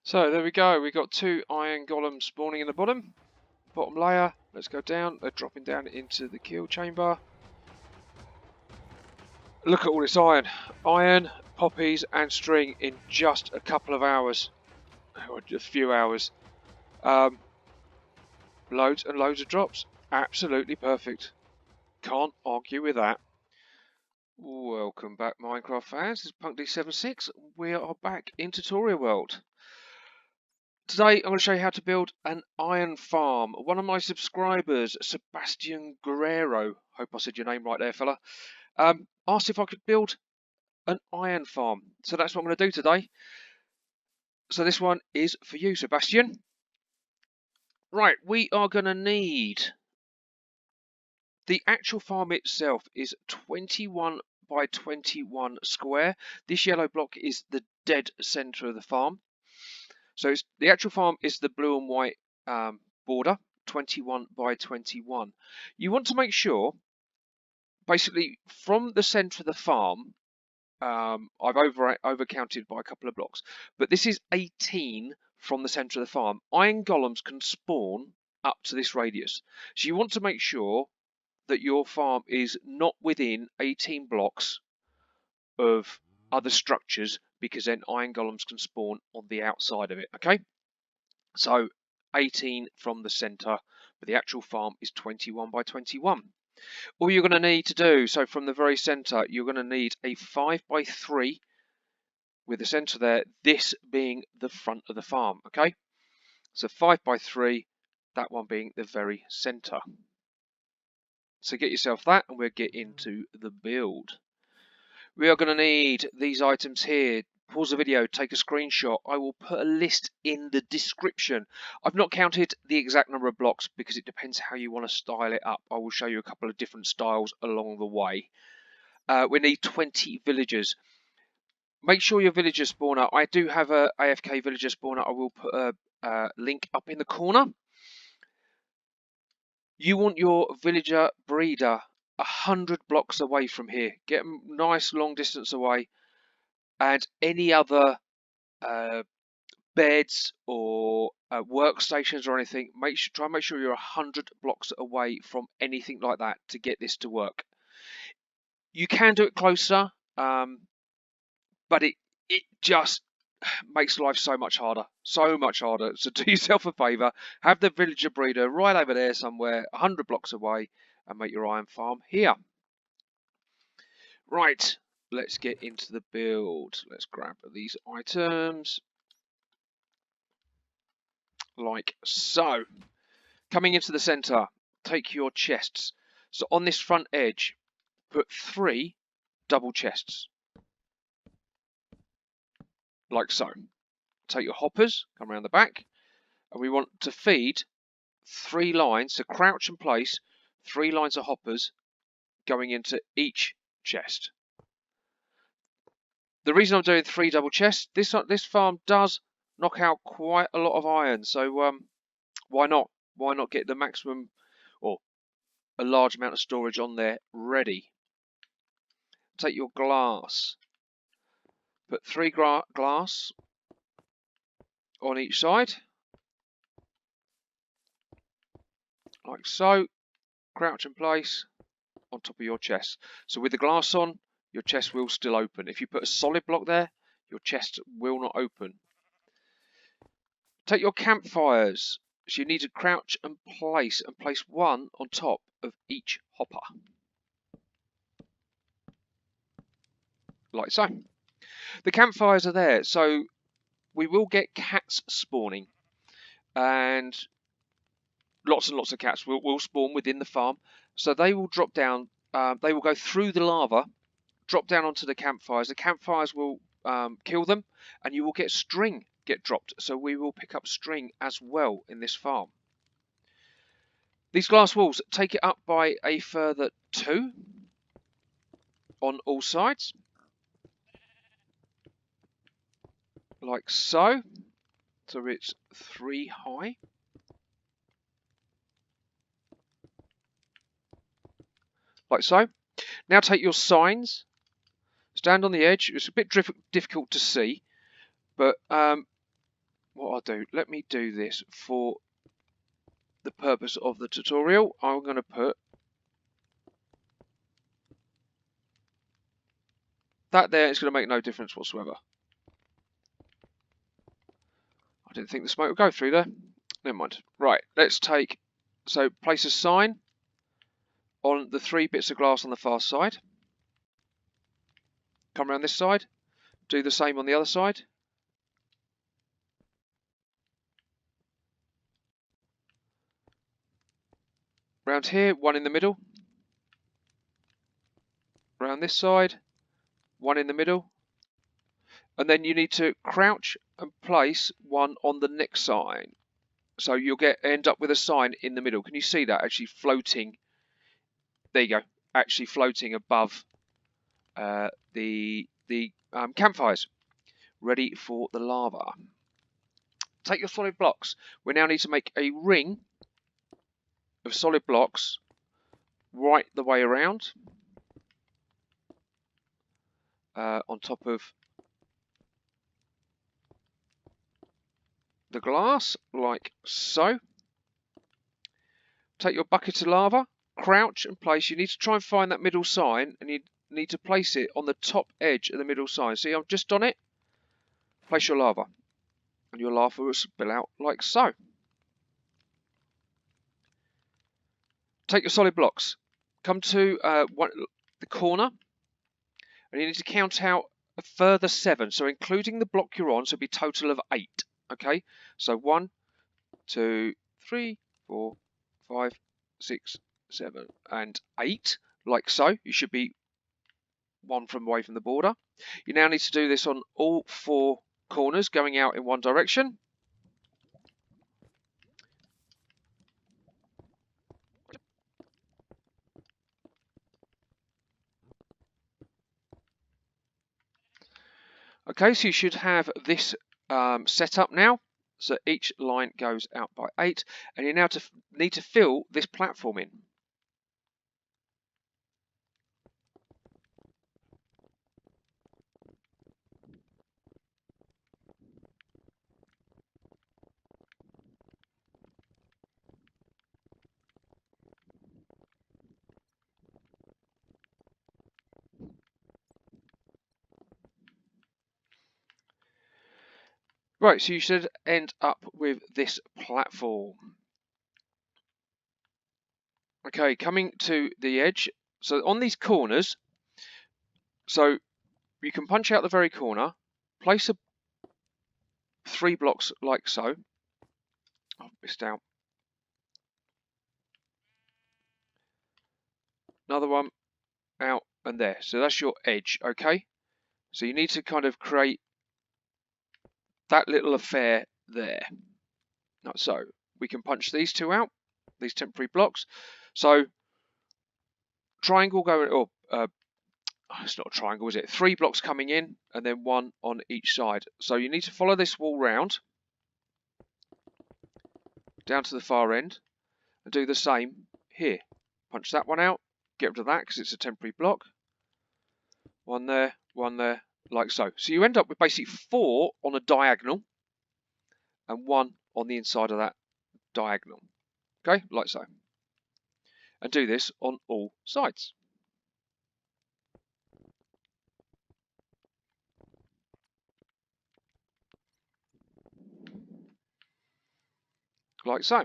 So there we go, we got two iron golems spawning in the bottom layer. Let's go down, they're dropping down into the kill chamber. Look at all this iron. Iron, poppies and string in just a couple of hours. Or a few hours. Loads and loads of drops. Absolutely perfect. Can't argue with that. Welcome back Minecraft fans, this is Punk D76. We are back in tutorial world. Today I'm going to show you how to build an iron farm. One of my subscribers, Sebastian Guerrero, hope I said your name right there fella, asked if I could build an iron farm. So that's what I'm going to do today. So this one is for you, Sebastian. Right, we are going to need... The actual farm itself is 21 by 21 square. This yellow block is the dead centre of the farm. So the actual farm is the blue and white border, 21 by 21. You want to make sure, basically, from the centre of the farm, I've overcounted by a couple of blocks, but this is 18 from the centre of the farm. Iron golems can spawn up to this radius. So you want to make sure that your farm is not within 18 blocks of other structures, because then iron golems can spawn on the outside of it, okay? So 18 from the centre, but the actual farm is 21 by 21. All you're going to need to do, so from the very centre, you're going to need a 5 by 3 with the centre there, this being the front of the farm, okay? So 5 by 3, that one being the very centre. So get yourself that and we'll get into the build. We are going to need these items here. Pause the video, take a screenshot. I will put a list in the description. I've not counted the exact number of blocks because it depends how you want to style it up. I will show you a couple of different styles along the way. We need 20 villagers. Make sure your villager spawner, I do have a AFK villager spawner. I will put a link up in the corner. You want your villager breeder 100 blocks away from here. Get them nice long distance away. And any other beds or workstations or anything, try and make sure you're 100 blocks away from anything like that to get this to work. You can do it closer, but it just makes life so much harder. So do yourself a favour, have the villager breeder right over there somewhere, 100 blocks away, and make your iron farm here. Right, let's get into the build. Let's grab these items. Like so. Coming into the centre, take your chests. So on this front edge, put 3 double chests. Like so. Take your hoppers, come around the back, and we want to feed 3 lines, so crouch and place 3 lines of hoppers going into each chest. The reason I'm doing 3 double chests, this farm does knock out quite a lot of iron, so why not? Why not get the maximum or a large amount of storage on there ready? Take your glass, put 3 glass on each side, like so. Crouch in place on top of your chest. So with the glass on, your chest will still open. If you put a solid block there, your chest will not open. Take your campfires. So you need to crouch and place 1 on top of each hopper. Like so. The campfires are there, so we will get cats spawning. And lots and lots of cats will spawn within the farm. So they will drop down, they will go through the lava, drop down onto the campfires. The campfires will kill them, and you will get string get dropped. So we will pick up string as well in this farm. These glass walls, take it up by a further 2 on all sides. Like so. So it's 3 high. Like so. Now take your signs, stand on the edge. It's a bit difficult to see, but what I'll do, let me do this for the purpose of the tutorial. I'm going to put that there. It's going to make no difference whatsoever. I didn't think the smoke would go through there. Never mind. Right, let's take, so place a sign on the 3 bits of glass on the far side. Come around this side. Do the same on the other side. Round here, one in the middle. Round this side, one in the middle. And then you need to crouch and place one on the next sign. So you'll end up with a sign in the middle. Can you see that actually floating? There you go, actually floating above the campfires, ready for the lava. Take your solid blocks. We now need to make a ring of solid blocks right the way around on top of the glass, like so. Take your bucket of lava, crouch and place. You need to try and find that middle sign, and you need to place it on the top edge of the middle sign. See, I'm just on it. Place your lava, and your lava will spill out like so. Take your solid blocks. Come to the corner, and you need to count out a further 7. So including the block you're on, so it'll be a total of 8. Okay, so 1, 2, 3, 4, 5, 6, 7, and 8, like so. You should be one from away from the border. You now need to do this on all 4 corners, going out in one direction. Okay, so you should have this set up now. So each line goes out by 8, and you now need to fill this platform in. Right, so you should end up with this platform. Okay, coming to the edge. So on these corners, so you can punch out the very corner, place 3 blocks like so. I've missed out. Another one out and there. So that's your edge, okay? So you need to kind of create that little affair there. So we can punch these 2 out, these temporary blocks. So triangle going, or it's not a triangle, is it? 3 blocks coming in and then 1 on each side. So you need to follow this wall round down to the far end and do the same here. Punch that one out, get rid of that because it's a temporary block. 1 there, like so. So you end up with basically 4 on a diagonal and 1 on the inside of that diagonal. Okay, like so. And do this on all sides. Like so.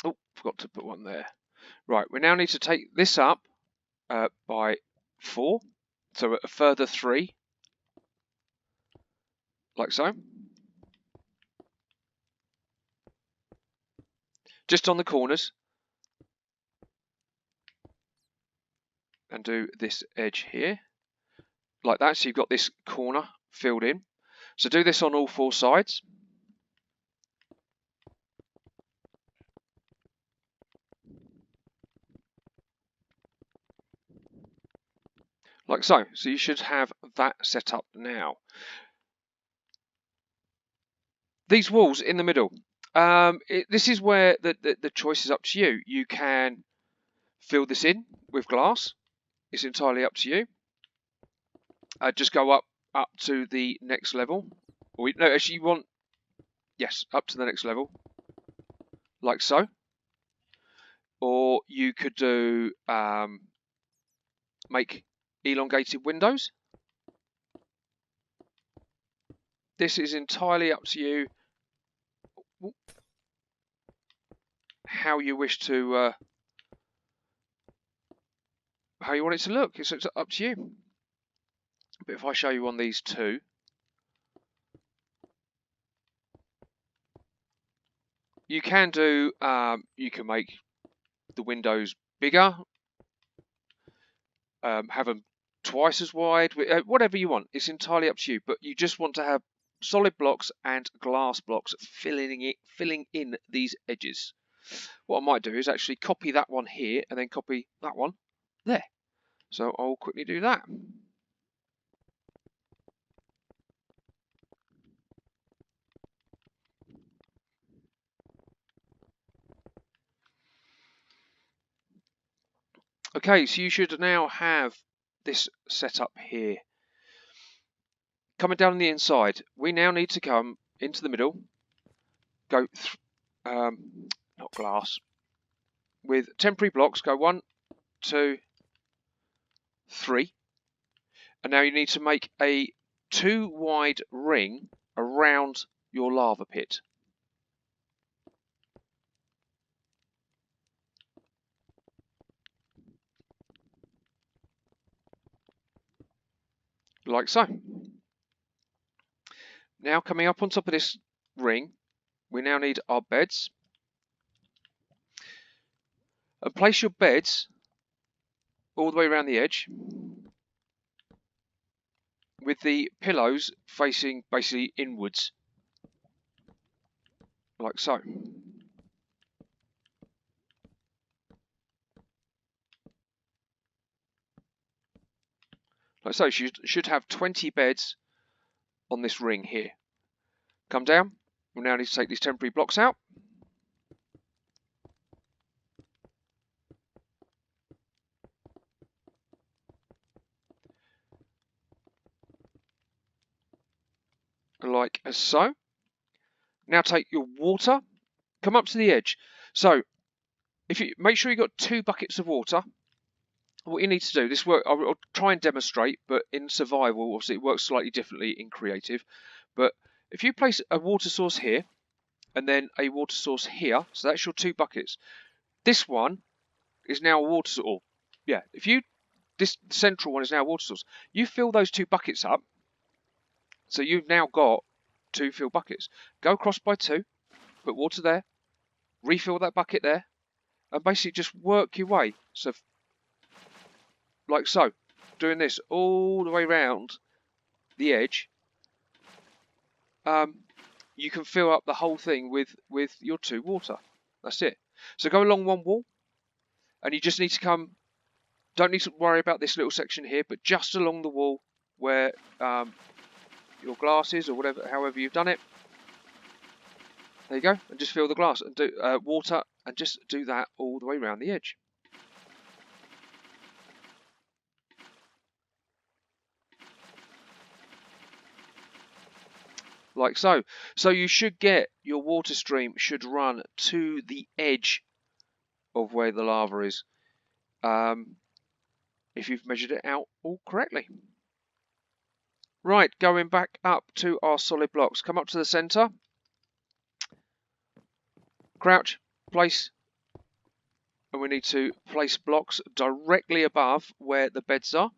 Oh, forgot to put one there. Right, we now need to take this up by 4. So a further 3. Like so. Just on the corners. And do this edge here. Like that, so you've got this corner filled in. So do this on all 4 sides. Like so. So you should have that set up now. These walls in the middle. This is where the choice is up to you. You can fill this in with glass. It's entirely up to you. Just go up to the next level. Or, no, actually you want Yes, up to the next level, like so. Or you could do make elongated windows. This is entirely up to you how you wish to how you want it to look. It's up to you. But if I show you on these two, you can do you can make the windows bigger, have them twice as wide, whatever you want. It's entirely up to you. But you just want to have solid blocks and glass blocks filling in these edges. What I might do is actually copy that one here and then copy that one there. So I'll quickly do that. Okay, so you should now have this set up here. Coming down on the inside, we now need to come into the middle, go, not glass, with temporary blocks, go 1, 2, 3. And now you need to make a 2 wide ring around your lava pit. Like so. Now coming up on top of this ring, we now need our beds. And place your beds all the way around the edge, with the pillows facing basically inwards, like so. Like so, you should have 20 beds on this ring here. Come down. We now need to take these temporary blocks out. Like so. Now take your water, come up to the edge. So if you make sure you've got 2 buckets of water, what you need to do, this work I'll try and demonstrate, but in survival obviously it works slightly differently in creative. But if you place a water source here and then a water source here, so that's your 2 buckets. This one is now a water source. Yeah, this central one is now a water source. You fill those 2 buckets up, so you've now got 2 filled buckets. Go across by 2, put water there, refill that bucket there, and basically just work your way. So, like so, doing this all the way around the edge. You can fill up the whole thing with your 2 water. That's it. So go along one wall, and you just need to come. Don't need to worry about this little section here, but just along the wall where your glass is, or whatever, however you've done it. There you go, and just fill the glass and do water, and just do that all the way around the edge. Like so. So you should get your water stream should run to the edge of where the lava is, if you've measured it out all correctly. Right, going back up to our solid blocks. Come up to the center. Crouch, place, and we need to place blocks directly above where the beds are.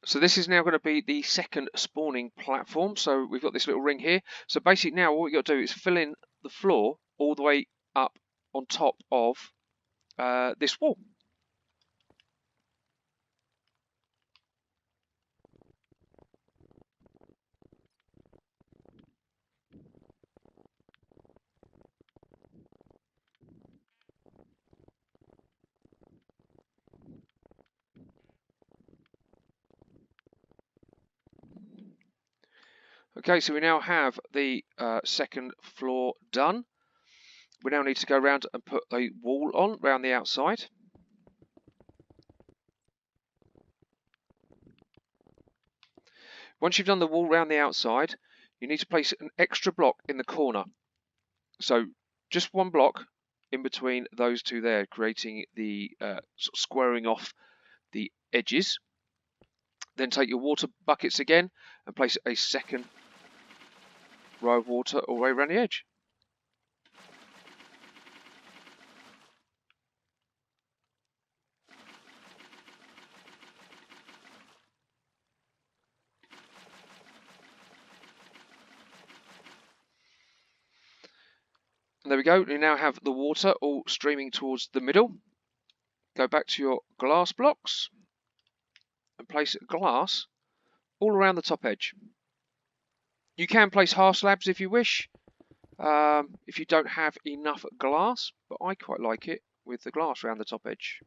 So this is now going to be the second spawning platform. So we've got this little ring here. So basically now what we've got to do is fill in the floor all the way up on top of this wall. Okay, so we now have the second floor done. We now need to go around and put a wall on around the outside. Once you've done the wall around the outside, you need to place an extra block in the corner. So just one block in between those two there, creating the sort of squaring off the edges. Then take your water buckets again and place a second row of water all the way around the edge. And there we go. You now have the water all streaming towards the middle. Go back to your glass blocks and place glass all around the top edge. You can place half slabs if you wish, if you don't have enough glass, but I quite like it with the glass around the top edge.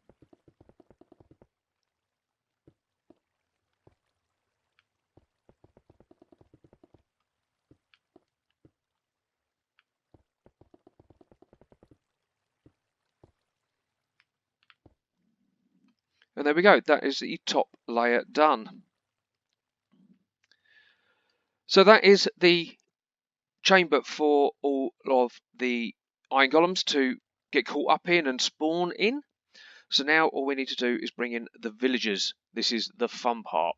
And there we go, that is the top layer done. So that is the chamber for all of the iron golems to get caught up in and spawn in. So now all we need to do is bring in the villagers. This is the fun part.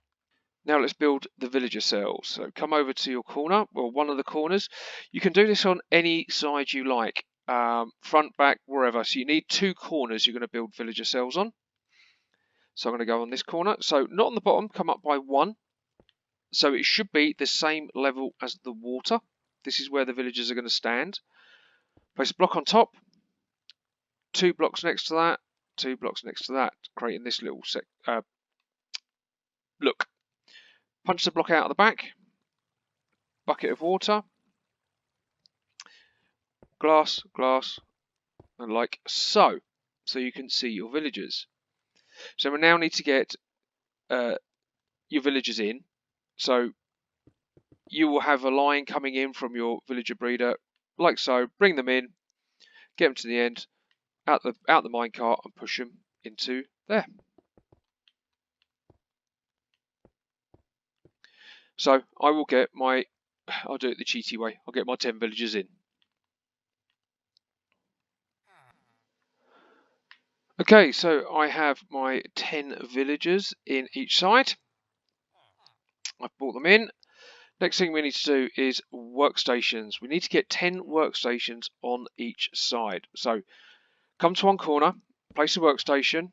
Now let's build the villager cells. So come over to your corner, or one of the corners. You can do this on any side you like, front, back, wherever. So you need two corners you're going to build villager cells on. So I'm going to go on this corner. So not on the bottom, come up by one. So it should be the same level as the water. This is where the villagers are going to stand. Place a block on top, 2 blocks next to that, 2 blocks next to that, creating this little look. Punch the block out of the back, bucket of water, glass, glass, and like so. So you can see your villagers. So we now need to get your villagers in. So you will have a line coming in from your villager breeder, like so. Bring them in, get them to the end, out the minecart, and push them into there. So I will get my, I'll do it the cheaty way. I'll get my 10 villagers in. Okay, so I have my 10 villagers in each side. I've brought them in. Next thing we need to do is workstations. We need to get 10 workstations on each side. So come to one corner, place a workstation,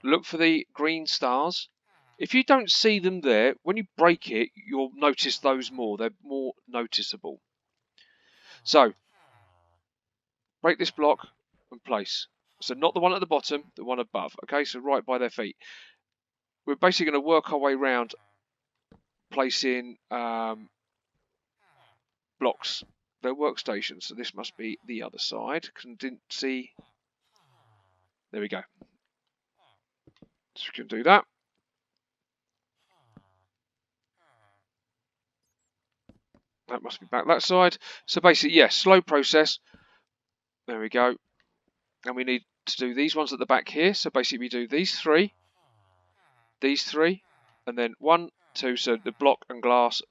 look for the green stars. If you don't see them there, when you break it, you'll notice those more. They're more noticeable. So break this block and place. So not the one at the bottom, the one above. Okay, so right by their feet. We're basically going to work our way around placing blocks. They're workstations, so this must be the other side. Because I didn't see. There we go. So we can do that. That must be back that side. So basically, yes, slow process. There we go. And we need to do these ones at the back here. So basically, we do these three, and then 1, 2. So the block and glass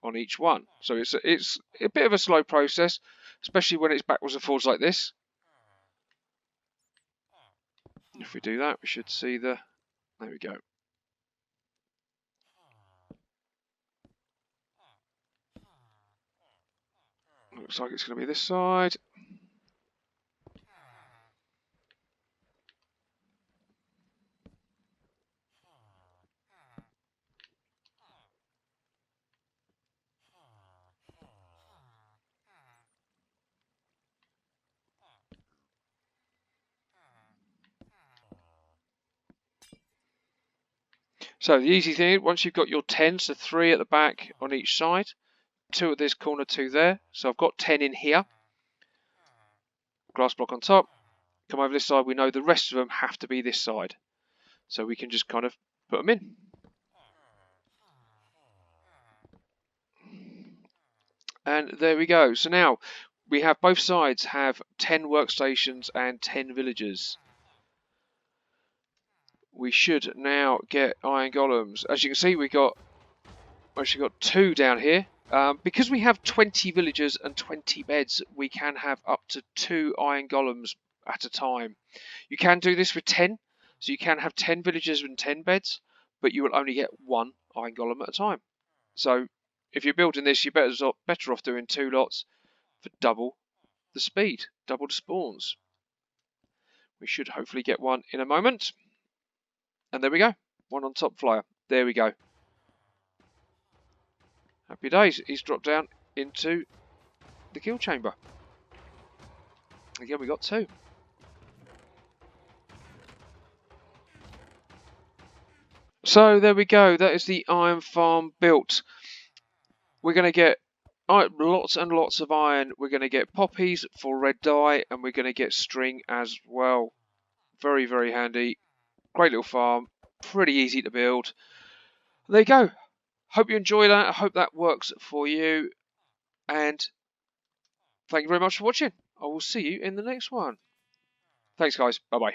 on each one. So it's a bit of a slow process, especially when it's backwards and forwards like this. If we do that, we should see the. There we go. Looks like it's going to be this side. So the easy thing, once you've got your 10, so 3 at the back on each side, 2 at this corner, 2 there. So I've got 10 in here. Glass block on top. Come over this side. We know the rest of them have to be this side. So we can just kind of put them in. And there we go. So now we have both sides have 10 workstations and 10 villagers. We should now get iron golems. As you can see, we got actually got 2 down here. Because we have 20 villagers and 20 beds, we can have up to 2 iron golems at a time. You can do this with 10, so you can have 10 villagers and 10 beds, but you will only get 1 iron golem at a time. So if you're building this, you're better off doing 2 lots for double the speed, double the spawns. We should hopefully get one in a moment. And there we go, one on top flyer. There we go. Happy days. He's dropped down into the kill chamber. Again, we got 2. So there we go. That is the iron farm built. We're going to get lots and lots of iron. We're going to get poppies for red dye, and we're going to get string as well. Very, very handy. Great little farm. Pretty easy to build. There you go. Hope you enjoy that. I hope that works for you. And thank you very much for watching. I will see you in the next one. Thanks, guys. Bye-bye.